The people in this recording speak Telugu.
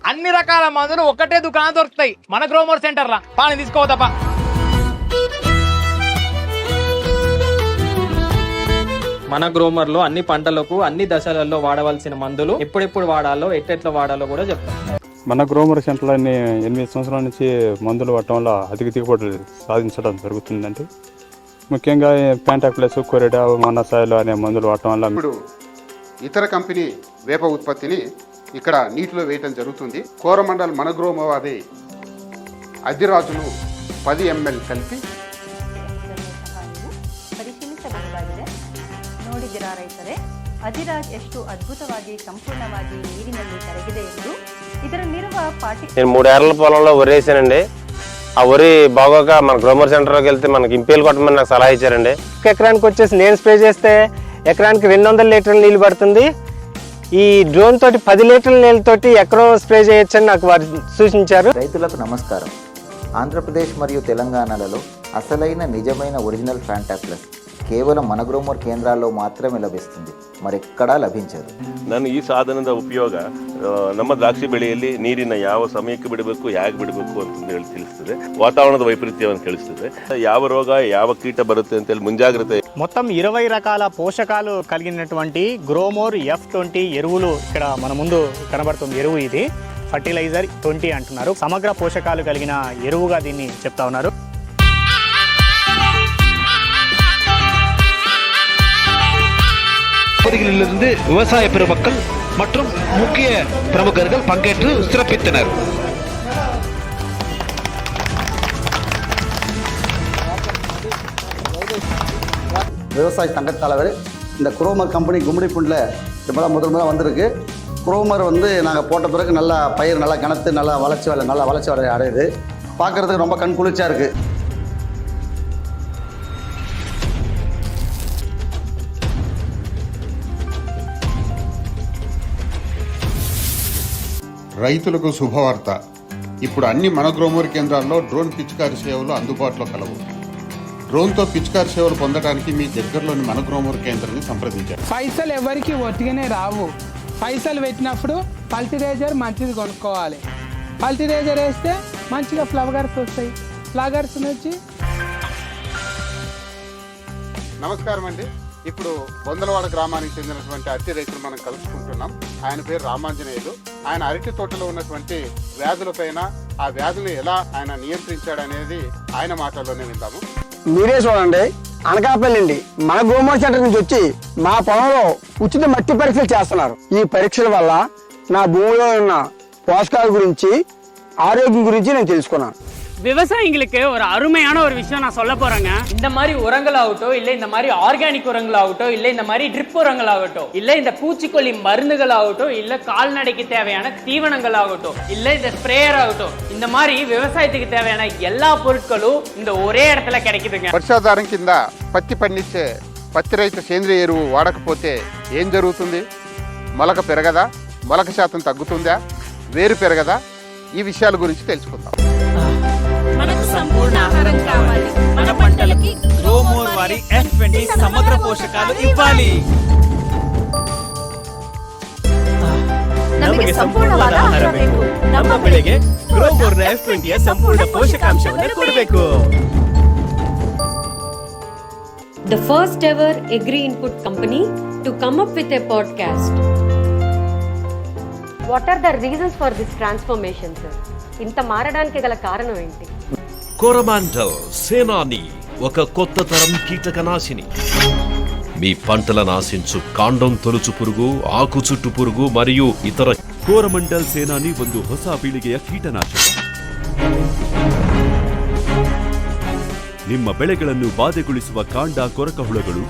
అన్ని రకాల మందులు ఒకటే దుకాణం దొరుకుతాయి మన గ్రోమర్ సెంటర్లా. పాని తీసుకోవద్దప్ప. మన గ్రోమర్లో అన్ని పంటలకు అన్ని దశలలో వాడవలసిన మందులు ఎప్పుడెప్పుడు వాడాలో ఎట్టెట్లా వాడాలో కూడా చెప్తాం. మన గ్రోమర్ సెంటర్లో 8 సంవత్సరాల నుంచి మందులు వాడటం వల్ల అధిక దిగుబడులు సాధించడం జరుగుతుందండి. ముఖ్యంగా ప్యాంటాక్ ప్లస్, కొరిడా, మనసాయిలు అనే మందులు వాడటం వల్ల ఇప్పుడు ఇతర కంపెనీ వేప ఉత్పత్తిని ఇక్కడ నీటిలో వేయటం జరుగుతుంది. కోరమండల్ మనగ్రోమవాది అధిరాజును 10 ml కలిపి ಪರಿಶೀಲಿಸಬಹುದಾಗಿದೆ. ನೋಡಿದಿರಾ ರೈತರೇ, ಅಧಿರಾಜ್ ಎಷ್ಟು ಅದ್ಭುತವಾಗಿ ಸಂಪೂರ್ಣವಾಗಿ ನೀರಿನಲ್ಲಿ ಕರಗಿದೆ ಎಂದು. ಇದರಲ್ಲಿರುವ నేను 3 ఏళ్ల పొలంలో వరి వేసానండి. ఆ వరి బాగోక మన గ్రోమర్ సెంటర్లోకి వెళ్తే మనకి ఇంపేలు కొట్టమని నాకు సలహా ఇచ్చారండి. ఎకరానికి వచ్చేసి నేను స్ప్రే చేస్తే ఎకరానికి 200 లీటర్ల నీళ్ళు పడుతుంది. ఈ డ్రోన్ తోటి 10 లీటర్ల నీళ్ళతోటి ఎకరం స్ప్రే చేయొచ్చని నాకు వారు సూచించారు. రైతులకు నమస్కారం. ఆంధ్రప్రదేశ్ మరియు తెలంగాణలలో అసలైన నిజమైన ఒరిజినల్ ఫ్యాంటాక్ ప్లస్ ಕೇವಲ ಮನಗ್ರೋಮರ್ ಕೇಂದ್ರಾల్లో ಮಾತ್ರమే ಲಭಿಸುತ್ತದೆ, ಮರೆಕ್ಕడా ಲಭಿಂಚದು. ನಾನು ಈ ಸಾಧನದ ಉಪಯೋಗ ನಮ್ಮ ದ್ರಾಕ್ಷಿ ಬೆಳೆಯಲ್ಲಿ ನೀರಿನ ಯಾವ ಸಮಯಕ್ಕೆ ಬಿಡಬೇಕು, ಹೇಗೆ ಬಿಡಬೇಕು ಅಂತ ಹೇಳಿ ತಿಳಿಸ್ತದೆ. ವಾತಾವರಣದ ವೈಪರೀತ್ಯವನ್ನು ತಿಳಿಸ್ತದೆ. ಯಾವ ರೋಗ ಯಾವ ಕೀಟ ಬರುತ್ತೆ ಅಂತ ಹೇಳಿ ಮುಂಜಾಗ್ರತೆ. మొత్తం 20 రకాల పోషకాలు కలిగినటువంటి గ్రోమోర్ F20 ఎరువులు ఇక్కడ మన ముందు కనబడుతుంది. ఎరువు ఇది ఫర్టిలైజర్ 20 అంటున్నారు. సమగ్ర పోషకాలు కలిగిన ఎరువుగా దీన్ని చెప్తా ఉన్నారు. பகுதிகளிலிருந்து விவசாய பெருமக்கள் மற்றும் முக்கிய பிரமுகர்கள் பங்கேற்று சிறப்பித்தனர். விவசாய சங்கத் தலைவர் இந்த குரோமர் கம்பெனி கும்மிடிப்பூண்டில் இப்போதான் முதல் வந்திருக்கு. குரோமர் நாங்கள் போட்ட பிறகு நல்லா பயிர் நல்லா கனத்து நல்லா வளர்ச்சி அடையுது. பார்க்குறதுக்கு ரொம்ப கண் குளிர்ச்சியாக இருக்குது. రైతులకు శుభవార్త. ఇప్పుడు అన్ని మన గ్రోమర్ కేంద్రాల్లో డ్రోన్ పిచికారి సేవలు అందుబాటులో కలవు. డ్రోన్తో పిచికారి సేవలు పొందడానికి మీ దగ్గరలోని మన గ్రోమర్ కేంద్రాన్ని సంప్రదించారు. పైసలు ఎవరికి ఒట్టిగానే రావు. పైసలు పెట్టినప్పుడు ఫర్టిలైజర్ మంచిది కొనుక్కోవాలి. ఫర్టిలైజర్ వేస్తే మంచిగా ఫ్లవర్స్ వస్తాయి. ఫ్లవర్స్ నుంచి. నమస్కారం అండి. ఇప్పుడు బొందలవాడ గ్రామానికి చెందినటువంటి అరటి రైతులు మనం కలుసుకుంటున్నాం. ఆయన పేరు రామాంజనేయులు. ఆయన అరటి తోటలో ఉన్నటువంటి వ్యాధులపైన, ఆ వ్యాధులు ఎలా ఆయన నియంత్రించాడనేది ఆయన మాటల్లోనే విందాము. మీరే చూడండి, అనకాపల్లి మన గ్రోమర్ సెంటర్ నుంచి వచ్చి మా పొలంలో ఉచిత మట్టి పరీక్షలు చేస్తున్నారు. ఈ పరీక్షల వల్ల నా భూమిలో ఉన్న పోషకాల గురించి, ఆరోగ్యం గురించి నేను తెలుసుకున్నాను. விவசாயிகளுக்கு ஒரு அருமையான ஒரு விஷயம் நான் சொல்ல போறேங்க. இந்த மாதிரி உரங்கள் ஆகட்டும், இல்ல இந்த மாதிரி ஆர்கானிக் உரங்கள் ஆகட்டும், இல்ல இந்த மாதிரி ட்ரிப் உரங்கள் ஆகட்டும், இல்ல இந்த பூச்சிக்கொல்லி மருந்துகள் ஆகட்டும், இல்ல கால்நடைக்கு தேவையான தீவனங்கள் ஆகட்டும், இல்ல இந்த ஸ்ப்ரேயர் ஆகட்டும், இந்த மாதிரி விவசாயத்துக்கு தேவையான எல்லா பொருட்களும் இந்த ஒரே இடத்துல கிடைக்குதுங்க. వర్షాధారం కింద పత్తి పండించే పత్తి రైతు సేంద్రియ ఎరువు వాడకపోతే ఏం జరుగుతుంది? మొలక పెరగదా? మొలక శాతం తగ్గుతుందా? వేరు పెరగదా? ఈ విషయాల గురించి తెలుసుకుందాం. మనకు సంపూర్ణ ఆహారం కావాలి. మన పంటలకి గ్రోమోర్ వారి F20 సమగ్ర పోషకాలు ఇవ్వాలి. ನಮಗೆ ಸಂಪೂರ್ಣವಾದ ಆಹಾರ ಬೇಕು. ನಮ್ಮ ಬೆಳೆಗೆ ಗ್ರೋಮೋರ್ F20 ಸಂಪೂರ್ಣ ಪೋಷಕಾಂಶವನ್ನು ಕೊಡಬೇಕು. The first ever agri input company to come up with a podcast. What are the reasons for this transformation, sir? ఇంత మారడానికి గల కారణం ఏంటి? కోరమాండల్ సేనాని ఒక కొత్త తరం కీటకనాశిని. మీ పంటల నాశించు కాండం తొలుచు పురుగు, ఆకు చుట్టు పురుగు మరియు ఇతర. ಕೋರಮಂಡಲ್ ಸೇನಾನಿ ಒಂದು ಹೊಸ ಪೀಳಿಗೆಯ ಕೀಟನಾಶಕ. ನಿಮ್ಮ ಬೆಳೆಗಳನ್ನು ಬಾಧೆಗೊಳಿಸುವ ಕಾಂಡ ಕೊರಕ ಹುಳಗಳು